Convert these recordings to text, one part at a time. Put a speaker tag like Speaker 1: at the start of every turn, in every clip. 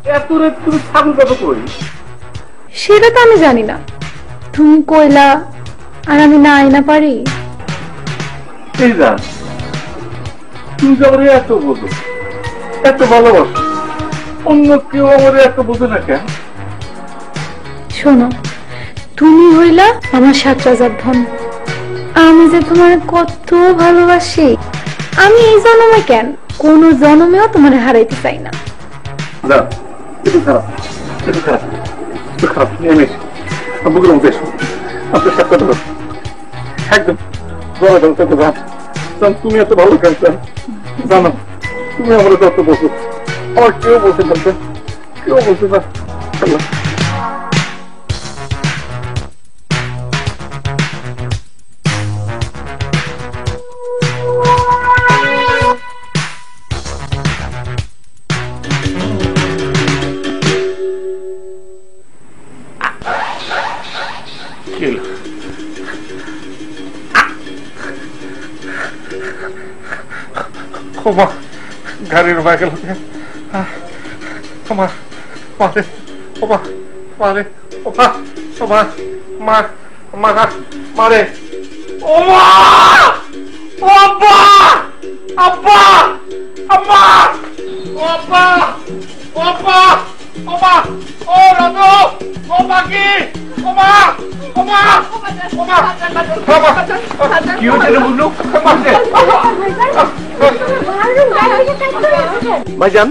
Speaker 1: এত রাত তুমি ছাগল কত কই?
Speaker 2: সেটা তো আমি জানি না, তুমি কইলা আর আমি না আইনা পারি।
Speaker 1: এই যা, তুমি যে আমার এত বোঝো, এত ভালোবাসো, অন্য কেউ আমার এত বোঝে না কেন?
Speaker 2: শোনো, তুমি হইলা আমার 7 রাজার ধন, আমি যে তোমার কত ভালোবাসি। আমি এই জন্মে কেন, কোন জন্মেও তোমার হারাইতে চাই না।
Speaker 1: না, একটু খারাপ, একটু খারাপ, একটু খারাপ। নেমেছি বুকের মধ্যে এসো, আপনার সাথে কথা বলো। একদম বড় দলটা তো ভাব, তুমি এত ভালো কেন জানো? তুমি আমার যত বসো, আমার কেউ বসে না, কেউ বসে না। ক্ষমা গাড়ির রুমা গেল ক্ষমা মারে ক্ষমা মারে ক্ষমা ক্ষমা মা মা মারে ও মা ও আব্বা আব্বা আব্বা ও আব্বা ও আব্বা ও মা ও রাজু ও বাকি ও মা ও মা ও মা কি হচ্ছে রে বুঝলো? ভাইজান,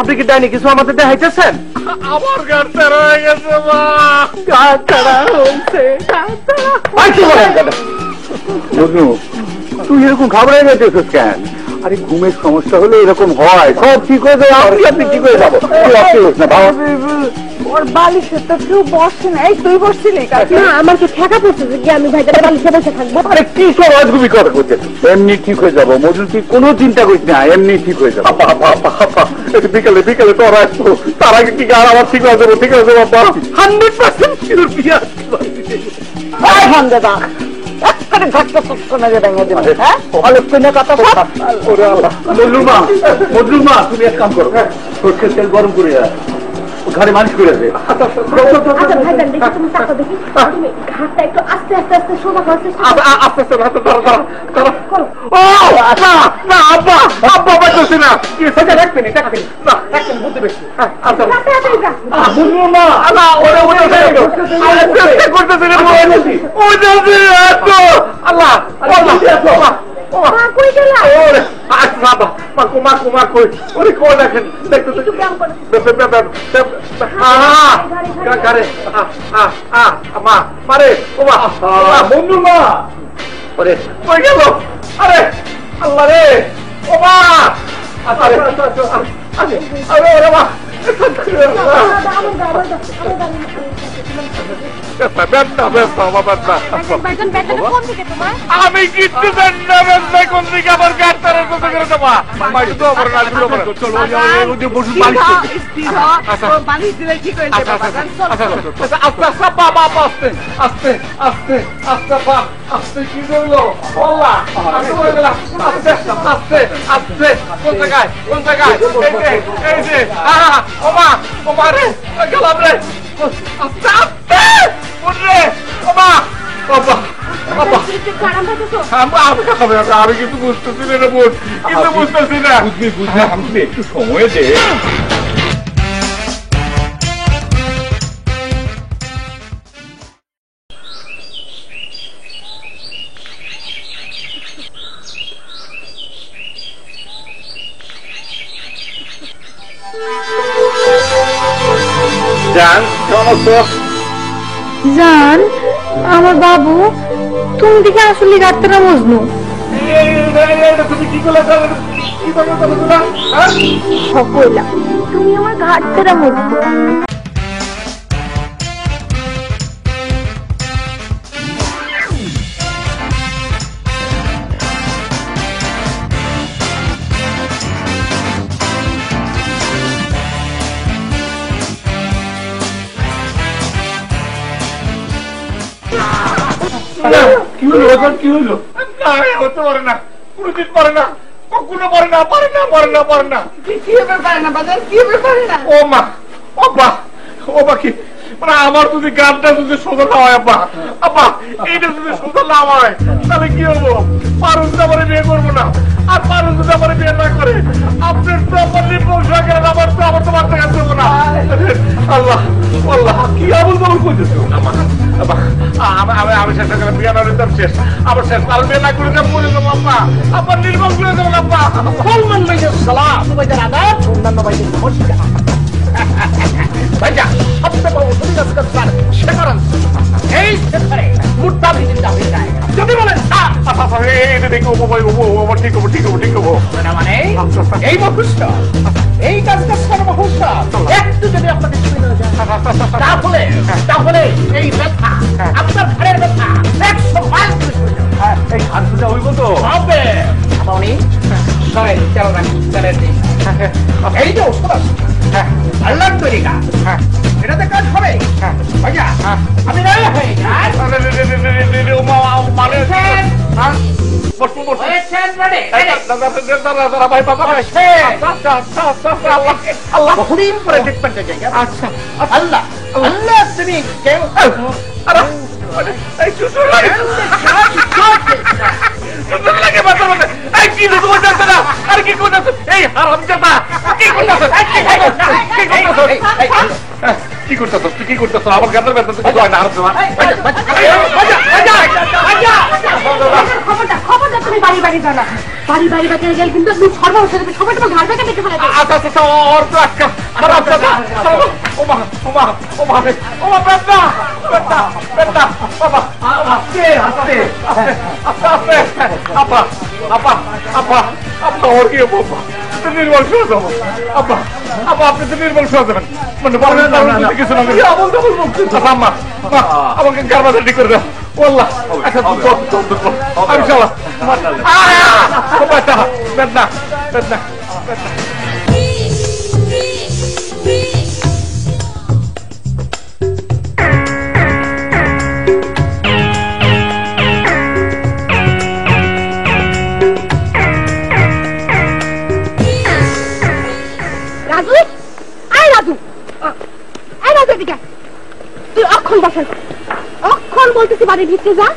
Speaker 1: আপনি কি ডাইনি কিছু আমাদের দেখাইতেছেন? আমার গাড় ছাড়া হয়ে গেছে মা, গাড় ছাড়া হয়েছে। তুই এরকম ঘাবড়ে যাইতেছিস কেন? আরে ঘুমের সমস্যা হলে এরকম হয়, সব ঠিক হয়ে যায়। আপনি ঠিক হয়ে যাবো, না বাবা।
Speaker 3: ওর বালিশের তো কেউ বসে না, এই তুই বসছিলি? আমাকে ঠেকা পড়ছে যে আমি ভাইজানের বালিশে বসে থাকবো।
Speaker 1: আরে কি সব আজগুবি কথা করছিস? এমনি ঠিক হয়ে যাবো মজুর, তুই কোনো চিন্তা করিস না, এমনি ঠিক হয়ে যাবো। বিকালে বিকালে তো ওরা আসবো, তার আগে ঠিক আর আমার ঠিক হয়ে যাবো। ঠিক আছে বাবা, 100% শিওর বিয়া। তুমি এক কাম করো, সরষের তেল গরম করে ঘরে মালিশ করে দে। আরে আল্লাহ রে ও মা, আমি কিচ্ছু জানি না কোন দিকে আমার গাড়ি করে দেবা। আস্তে আস্তে আস্তে আস্তে কি করলো? আস্তে আস্তে আস্তে কোন জায়গায় কোন জায়গায়? এই যে ওমা ওমা রে গেলাম রে। আস্তে আস্তে উঠরে ওমা বাবা বাবা। আমি কিন্তু বুঝতেছি না রে বোন, কিন্তু বুঝতেছি না। বুঝবি বুঝবি, আমি একটু সময় দে। জান
Speaker 2: জান, আমার বাবু, তুমি দেখে আসলে ডাক্তার মজনু।
Speaker 1: তুমি কি করলে?
Speaker 2: তুমি আমার ঘাট তেরা মজনু।
Speaker 1: কি হলো কি হলো? না হতে পারে না, কোনদিন পারে না, কখনো পারে না, পারে না, পারে না, পারে না।
Speaker 3: কিভাবে পারে না বাজার, কিভাবে পারে না?
Speaker 1: ও মা আব্বা ও বাকি মানে আমার যদি গানটা যদি সোজা না হয় আব্বা আব্বা এইটা যদি সোজা না হয় তাহলে কি হবো? পারুল তো আমার বিয়ে করবো না, আর পারুল যদি আমার বিয়ে না করে আপনার প্রপারলি পৌঁছা গেলেন আমার তো বাচ্চা কাছে হবো না। আল্লাহ আল্লাহ কি আবুল বাবুল করতেছো? আমি শেষ করে বিয়ে না দিতাম শেষ, আমার শেষ আর বিয়ে না করে মরে যাবো আব্বা, আব্বা নির্মল করে দেবো আব্বা।
Speaker 4: সলমান ভাইদের সালাম, ভাইদের আদাব, অন্যান্য ভাইদের নমস্কার। ভাইয়া সবচেয়ে বড় স্যার শেখর এই শেখরে মুদ্রা ভিজিটা হয়ে যায় যদি বলেন
Speaker 1: এটা দেখো ঠিক হবো ঠিক হবো ঠিক হবো
Speaker 4: মানে এই মুহূর্ত এই কাজটা সর্বমুহূর্ত একটু যদি আপনাদের সুবিধা হয়ে যায় তাহলে এই ব্যথা আপনার ঘরের ব্যথা 100 মাইল
Speaker 1: এই খানটা হইব তো
Speaker 4: হবে আপনি সবাই চলো না চলে দিন এই যে ওষুধ আল্লাহর তৈরি গাছ এটাতে কাজ হবে ভাইয়া আমি নাই হয়ে যাই বহুদিন পরে দেখবেন জায়গা আচ্ছা আল্লাহ আল্লাহ তুমি কেউ
Speaker 1: কি করতেছ তুই কি করতেছ? আমার গানের ব্যথা কিছু হয় না।
Speaker 3: খবরটা তুমি বাড়ি বাড়ি জানা বাড়ি বাড়ি বাড়ি গেলে কিন্তু তুমি সর্বনাশ হবে, সবাই তোমার ঘর থেকে দেখে ফেলে দেবে।
Speaker 1: আচ্ছা ওর তো আজকে খারাপ কথা। ওমা ওমা ওমা ওমা ব্যথা ব্যথা ব্যথা বাবা আস্তে আস্তে আস্তে আপা আপা আপা আপা ওর কি বাবা নির্মল শুয়ে যাবো আপা আপা আপনি তো নির্মল শুয়ে যাবেন মানে কিছু না আম্মা আমাকে গার্বাজার ঠিক করে দাও والله ان شاء الله بدنا
Speaker 3: রাজু আয় রাজু এদিকে তুই অক্ষণ বসে অক্ষণ বলতেছি বাড়ির ভিতরে যা।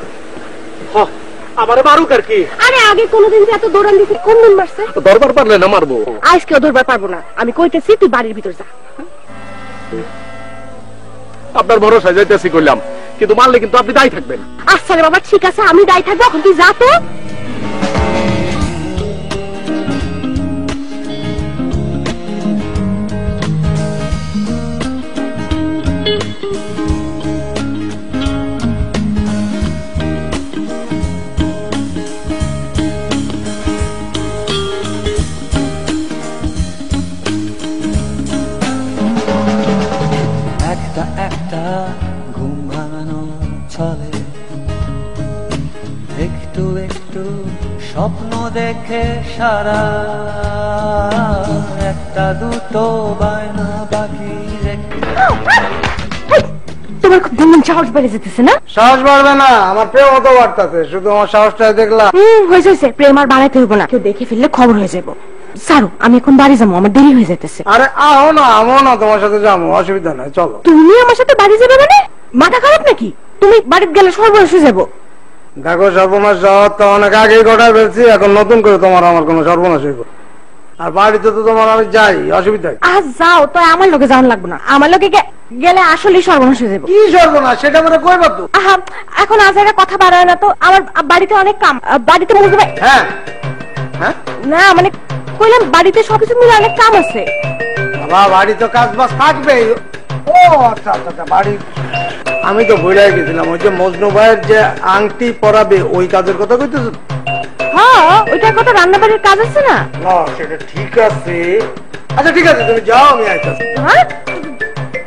Speaker 4: আমারে মারুক আর কি?
Speaker 3: আরে আগে কোনদিন যে এত দৌড়ান দিতে কোন দিন মারছে?
Speaker 4: দরবার পারলে না মারবো,
Speaker 3: আজকেও দৌড়বার পারবো না। আমি কইতেছি তুই বাড়ির ভিতর যা।
Speaker 4: আপনার ভরসা যাইতেছি কইলাম, কিন্তু মারলে কিন্তু আপনি দায়ী থাকবেন।
Speaker 3: আচ্ছা রে বাবা ঠিক আছে আমি দায়ী থাকবো, এখন তুই যা তো।
Speaker 5: একটা ঘুম ভাঙানো চলে, একটু একটু স্বপ্ন দেখে সারা, একটা দুটো বায়না বাকি রেখে।
Speaker 3: তোমার খুব দিন সাহস বেড়ে যেতেছে না?
Speaker 6: সাহস বাড়বে না, আমার প্রেম অত বাড়তেছে, শুধু আমার সাহসটা দেখলাম।
Speaker 3: হয়েছে প্রেম আর বাড়াইতে হইব না, কেউ দেখে ফেললে খবর হয়ে যাবো। সারু আমি এখন বাড়ি যাবো, আমার দেরি হয়ে যেতেছে।
Speaker 6: আরে আও না আমো না, তোমার সাথে যাবো, অসুবিধা নাই, চলো।
Speaker 3: তুমি আমার সাথে বাড়ি যাবে মানে? মাথা খারাপ নাকি? তুমি বাড়িতে গেলে সর্বনাশ হয়ে যাবো।
Speaker 6: দেখো সর্বনাশ যাওয়ার তো অনেক আগেই ঘটায় ফেলছি, এখন নতুন করে তোমার আমার কোনো সর্বনাশ হইব। আর বাড়িতে তো তোমার আমি যাই, অসুবিধা
Speaker 3: আজ যাও তো, আমার লোকে যাওয়ান লাগবে না। আমার লোকে গেলে আসলে সর্বনাশ হয়ে যাবো।
Speaker 6: কি সর্বনাশ সেটা আমরা কইবা তো।
Speaker 3: আহা এখন আজ একটা কথা বাড়ায় না তো, আমার বাড়িতে অনেক কাম। বাড়িতে মনে করবে
Speaker 6: হ্যাঁ হ্যাঁ
Speaker 3: না মানে কইলাম বাড়িতে সবকিছু মিলে অনেক কাম আছে।
Speaker 6: বাবা বাড়ি তো কাজ বাজ থাকবে। ও আচ্ছা আচ্ছা বাড়ি আমি তো ভুলে গেছিলাম, ওই যে মজনু ভাইয়ের যে আংটি পরাবে ওই কাজের কথা কইতেছ?
Speaker 3: হ্যাঁ ওইটার কথা, রান্না বাড়ির কাজ আছে না?
Speaker 6: না সেটা ঠিক আছে। আচ্ছা ঠিক আছে তুমি যাও, আমি আইতাছি।
Speaker 3: হ্যাঁ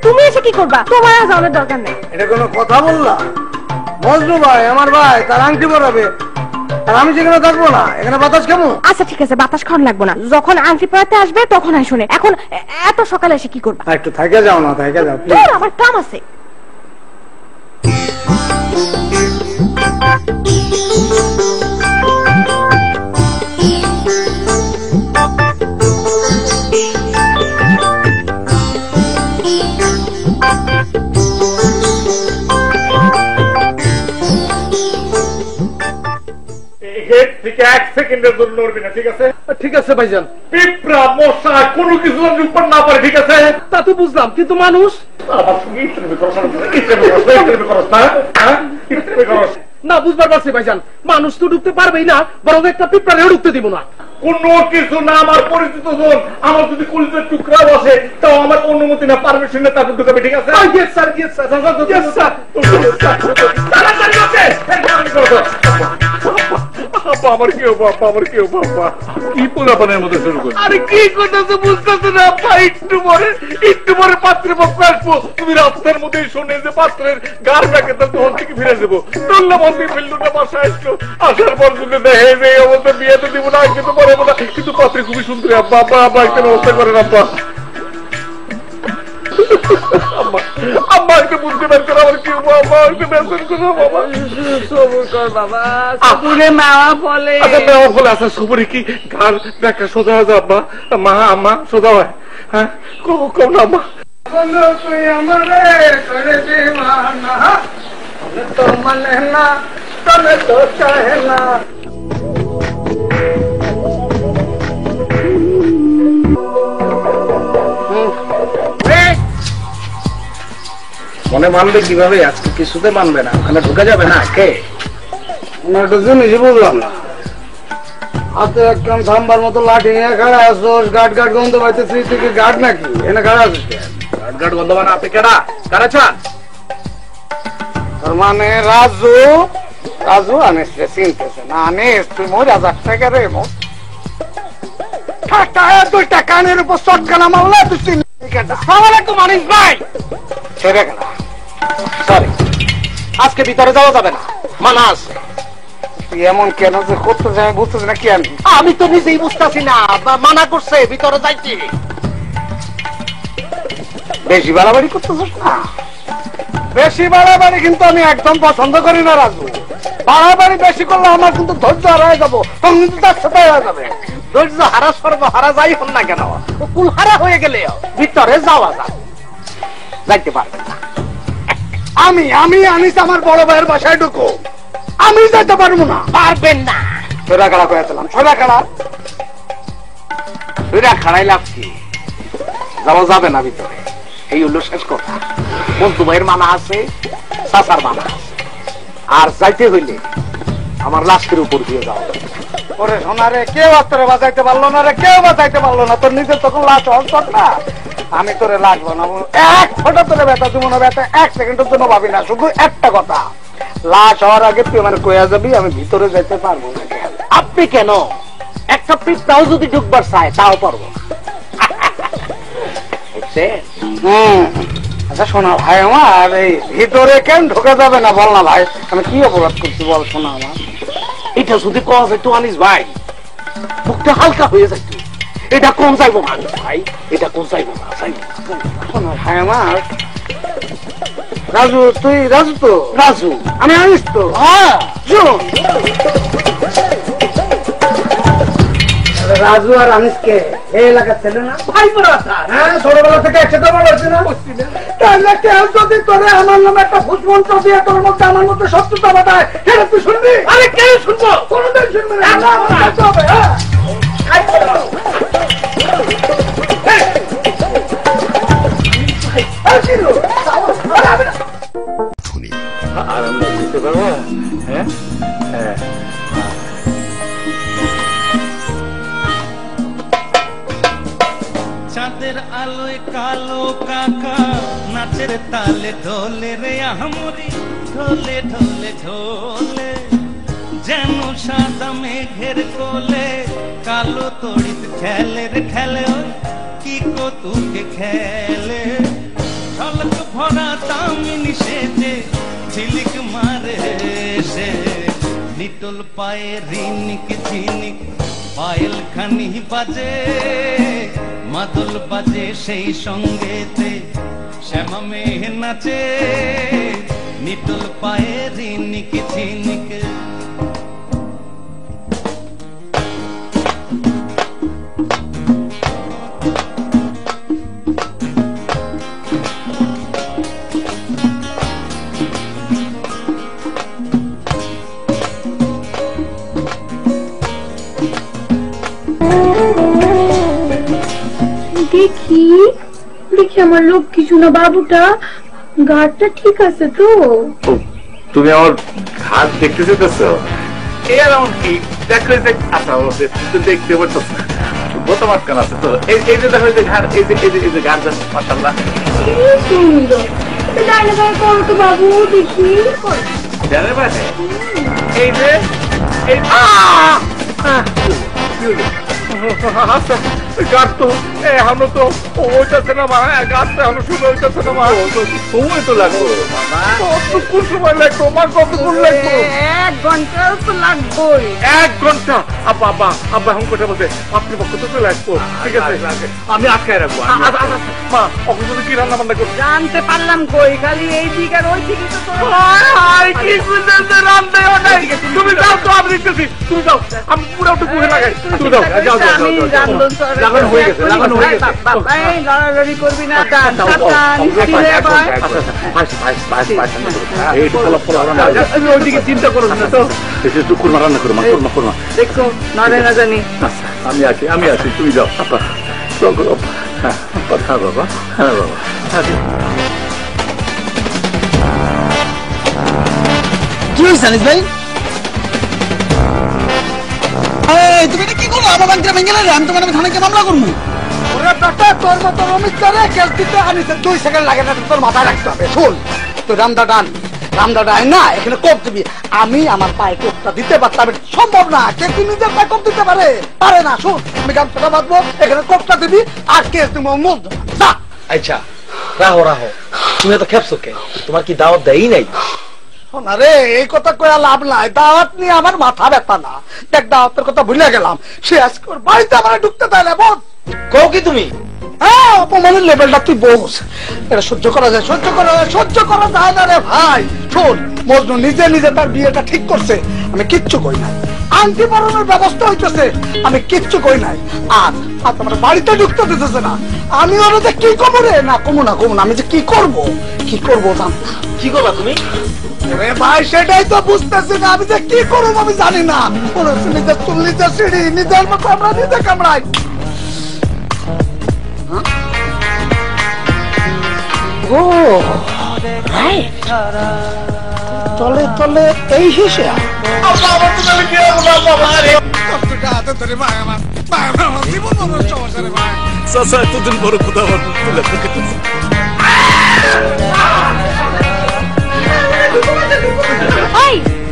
Speaker 3: তুমি এসে কি করবা? তোমার আজ যাওয়ার দরকার নেই।
Speaker 6: এটা কোনো কথা বললা? মজনু ভাই আমার ভাই, তার আংটি পরাবে আর আমি যেখানে থাকবো না, এখানে বাতাস কেমন?
Speaker 3: আচ্ছা ঠিক আছে বাতাস খাওয়ান লাগবো না, যখন আংটি পরাতে আসবে তখন আই শুনে। এখন এত সকালে এসে কি করবা?
Speaker 6: একটু থাকে যাও না, থাকে যাও
Speaker 3: তোর আমার কাম আছে।
Speaker 1: সেকেন্ডের জন্য নড়বি না, ঠিক আছে?
Speaker 6: ঠিক আছে ভাইজান।
Speaker 1: পিঁপড়া মশা কোনো কিছু উপর না পারে, ঠিক আছে?
Speaker 6: তা তো বুঝলাম, কিন্তু মানুষ
Speaker 1: আমার সঙ্গে ইন্টারভিউ করস না, ইন্টারভিউ করস
Speaker 6: না, বুঝবার পারছি ভাইজান। মানুষ তো ঢুকতে পারবেই না, বরং একটা পিঁপড়ারেও ঢুকতে দিব না।
Speaker 1: কোনো কিছু না, আমার পরিচিত জন, আমার যদি কলিজার টুকরা বসে তাও আমার অনুমতি না, পারমিশন না, তারপর ঢুকাবে, ঠিক আছে?
Speaker 6: Yes sir, yes sir, yes sir.
Speaker 1: তাড়াতাড়ি ওকে। আমার কি হবো, আমার কি হবো, কি পোলাপানের মতো শুরু করি? আরে কি করতেছে বুঝতেছে না, একটু পরে পাত্রের পক্ষ আসবো। তুমি রাস্তার মধ্যে শুনে যে পাত্রের গার ব্যাকে তার তখন থেকে ফিরে যাবো। টল্লা মন্দির ফেললুটা বাসায় আসলো, আসার পর শুনে দেখে যে এই অবস্থা, বিয়ে তো দিব না, কিন্তু পারবো না, কিন্তু পাত্রে খুবই সুন্দর। আব্বা আব্বা আব্বা একটা ব্যবস্থা করেন আব্বা। আম্মা একটু বুঝতে পারছো না আমার কি হবো, আম্মা একটু বেতন করো বাবা।
Speaker 7: সবুর কর বাবা, সবুরে মাওয়া ফলে।
Speaker 1: আচ্ছা মেওয়া ফলে, আচ্ছা সবুরে কি ঘর ব্যাখ্যা সোজা হয় আব্বা? মা আম্মা সোজা হয়? হ্যাঁ কম না আম্মা।
Speaker 6: তুই আমারে করে দিওয়ানা, তো মানে না, তবে তো চাহে না।
Speaker 4: মনে মানবে কিভাবে? আজকে কিছুতে মানবে না, ওখানে ঢুকে যাবে না। কে
Speaker 6: একটা জিনিস বুঝলাম না, হাতে একদম থাম্বার মতো লাঠি নিয়ে খাড়া আসোস, গাট গাট গন্ধ পাইতেছি, তুই কি গাট নাকি? এনে খাড়া আসিস
Speaker 4: গাট গাট গন্ধ? মানে আপনি কেডা? কারা চান?
Speaker 6: তার মানে রাজু, রাজু আনিস চিনতেছে না? আনিস তুই মোর 1000 টাকা রে, মোর দুইটা কানের উপর চটকানা মারলে তুই চিনি।
Speaker 4: আসসালামু আনিস ভাই।
Speaker 6: ছেড়ে গেল।
Speaker 4: সরি, আজকে ভিতরে যাওয়া যাবে না, মানা আছে।
Speaker 6: তুই এমন কেন যে করতেছে আমি বুঝতেছি না। কি
Speaker 4: আমি তো নিজেই বুঝতেছি না, মানা করছে ভিতরে যাইতে।
Speaker 6: বেশি বাড়াবাড়ি করতেছিস না? বেশি বাড়াবাড়ি কিন্তু আমি একদম পছন্দ করি না রাজু। বাড়াবাড়ি বেশি করলে আমার কিন্তু ধৈর্য হারায় যাবো, তখন কিন্তু তার সাথে হয়ে যাবে।
Speaker 4: ধৈর্য হারা সর্বহারা যাই হন না কেন, কুলহারা হয়ে গেলে ভিতরে যাওয়া যায়, যাইতে পারবে না।
Speaker 6: আমি আমি আনিস আমার বড় ভাইয়ের বাসায় ঢুকো, আমি যাইতে পারবো না।
Speaker 4: পারবেন না।
Speaker 6: সোজা খাড়া করেছিলাম, সোজা খাড়া।
Speaker 4: সোজা খাড়াই লাভ কি? যাওয়া যাবে না ভিতরে, এই হলো শেষ কথা। বন্ধু ভাইয়ের মানা আছে, চাচার মানা আছে, আর যাইতে হইলে আমার লাশের উপর দিয়ে যাওয়া।
Speaker 6: ওরে সোনারে, কেউ তোরে বাঁচাইতে পারলো না রে, কেউ বাঁচাইতে পারলো না। তোর নিজের তখন লাশ হস্ত না, আমি তোরে লাগবো না, এক ফোঁটা তোরে ব্যথা দিব না, ব্যথা 1 সেকেন্ডের জন্য ভাবি না। শুধু একটা কথা, লাশ হওয়ার আগে তুই আমার কইয়া যাবি, আমি ভিতরে যাইতে পারবো না।
Speaker 4: আপনি কেন? একটা পিঁপড়াও যদি ঢুকবার চায় তাও পারবো।
Speaker 6: আচ্ছা শোনা ভাই আমার, এই ভিতরে কেন ঢোকা যাবে না বল না ভাই, আমি কি অপরাধ করছি বল শোনা আমার।
Speaker 4: এটা যদি কওয়া যায় তো আনিস ভাই, মুখটা হালকা হয়ে যায়। এটা কোন যাইবো না আনিস ভাই, এটা কোন যাইবো না।
Speaker 6: শোনা ভাই আমার, রাজু তুই রাজু তো?
Speaker 4: রাজু
Speaker 6: আমি আনিস তো?
Speaker 4: হ্যাঁ।
Speaker 6: রাজু আর আনিসকে এই এলাকার ছেলে না?
Speaker 4: ভাই বড়াতা।
Speaker 6: হ্যাঁ, ছোটবেলা থেকে একসাথে বড় হচ্ছে না? তাহলে কেউ যদি তোরে আমার নামে একটা ফুটমন্ত্র দিয়ে তোর মধ্যে আমার মধ্যে শত্রুতা বাঁধায়, সেটা তুই শুনবি?
Speaker 4: আরে কেন শুনবো?
Speaker 6: কোনোদিন শুনবি না। হবে, হ্যাঁ।
Speaker 1: আরামে দিতে পারবো? হ্যাঁ হ্যাঁ।
Speaker 5: চাঁদের আলোয় কালো কাকা নাচের তালে ঢোলে রে আহমরি, ঢোলে ঢোলে ঢোলে যেন সাদা মেঘের কোলে, কালো তড়িৎ খেলে রে খেলে, ওই কি কতুকে খেলে। ঝলক ভরা দামিনী সেজে ঝিলিক মারে সে, নিটল পায়ে রিনিক ঝিনিক পায়েল খানি বাজে, মাদল বাজে সেই সঙ্গেতে শ্যামা মেয়ে নাচে, নিটল পায়ে রিনিক ঝিনিক।
Speaker 2: দেখি দেখি আমার লক্ষ্মী শোনা বাবুটা গাড়টা ঠিক আছে তো?
Speaker 1: তুমি আমার হাত দেখতে চেতেছো? এরকম কি দেখো যে আচ্ছা দেখতে পাচ্ছ না, বোতা মাঝখান আছে তো, এই যে দেখো যে ঘাড়, এই যে ঘাড় যাচ্ছে মাশাআল্লাহ,
Speaker 2: সুন্দর। ডানে বায়ে করো তো বাবু, দেখি।
Speaker 1: জানে বাজে এই যে এই আচ্ছা গাছ তো এখনো তো ওইটাছে না মা, গাছটা এখনো শুরু হইতেছে না মা, সময় তো লাগবো কতক্ষণ সময় লাগবো মা, কতক্ষণ লাগবো?
Speaker 7: 1 ঘন্টা তো লাগবেই।
Speaker 1: 1 ঘন্টা? আব্বা আব্বা আব্বা এখন কোথায় বলতে মাতৃপক্ষ তো চলে আসবো, ঠিক আছে আমি আটকায় রাখবো। মা অখন তুমি কি রান্না বান্না করছো?
Speaker 7: জানতে পারলাম কই, খালি এই দিক আর ওই দিকে তো তোর
Speaker 1: কি সুন্দর রান্নায় ওটাই। তুমি যাও তো, আমি দেখতেছি, তুমি যাও, আমি পুরো একটু বুঝে লাগাই, তুমি যাও যাও যাও লাগানো হয়ে গেছে, লাগানো হয়ে গেছে।
Speaker 7: লড়ালড়ি করবি না,
Speaker 1: ওইদিকে চিন্তা করো না তো, কুরমা রান্না করো, কুরমা
Speaker 7: দেখো নড়ে না জানি।
Speaker 1: আমি আছি, তুমি যাও। হ্যাঁ বাবা, হ্যাঁ বাবা।
Speaker 6: কি হয়েছে আনিস ভাই? তুমি এটা কি করো? আমার বাংলা ভেঙে গেলে আমি তোমার থানাকে মামলা করবো। ওরে বেটা, তোর মতো রমিত করে কেস দিতে আনিসের 2 সেকেন্ড লাগে না, তোর মাথায় রাখতে হবে। শোন, তোর রামদাটা না, এখানে কোপ দিবি। আমি আমার পায়ে কোপটা দিতে পারতাম, সম্ভব না। কে কি নিজের পায়ে কোপ দিতে পারে না। শোন, আমি গামছাটা বাঁধবো, এখানে কোপটা দিবি, আর কেস তুমি মজবো না।
Speaker 4: আচ্ছা রাহো, তুমি তো খেপছো কে? তোমার কি দাওয়াত দেই নাই?
Speaker 6: আরে এই কথা কয়া লাভ নাই, দাওয়াত নিয়ে আমার মাথা ব্যথা না। দেখ, দাওয়াতের কথা ভুলে গেলাম, সে আজকে ওর বাড়িতে আমার ঢুকতে দেয় না। বোধ
Speaker 4: কও কি তুমি?
Speaker 6: হ্যাঁ, অপমানের লেভেলটা তুই বোঝ। এটা সহ্য করা যায় না রে ভাই। শোন, মজনু নিজে তার বিয়েটা ঠিক করছে, আমি কিচ্ছু কই নাই। আংটি পরানোর ব্যবস্থা হইতেছে, আমি কিচ্ছু কই নাই। আর তোমার বাড়িতে ঢুকতে দিতেছে না। আমি ওরা যে কি করবো রে, না কমু না, আমি যে কি করবো জান না।
Speaker 4: কি করবা তুমি?
Speaker 6: ওরে ভাই, সেটাই তো বুঝতেছি না, আমি যে কি করবো আমি জানি না। নিজের চুল, নিজের সিঁড়ি, নিজের মতো আমরা নিজে কামড়াই। ও তলে এই হিসে
Speaker 1: এতদিন বড় কোথা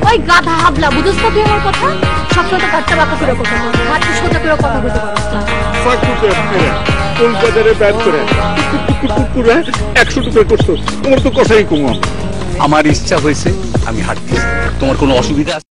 Speaker 3: ওই গাধা হাবলা, বুঝছ না তুই আমার কথা? সবসময় তো কাটতে বাঁকা করে কথা বল, হাত সোজা করে কথা বলতে পারছ না।
Speaker 1: কলকাতারে ব্যাট করে 100 টুকরো করছো, তোমার তো কথাই কম। আমার ইচ্ছা হয়েছে, আমি হাঁটতেছি, তোমার কোনো অসুবিধা আছে?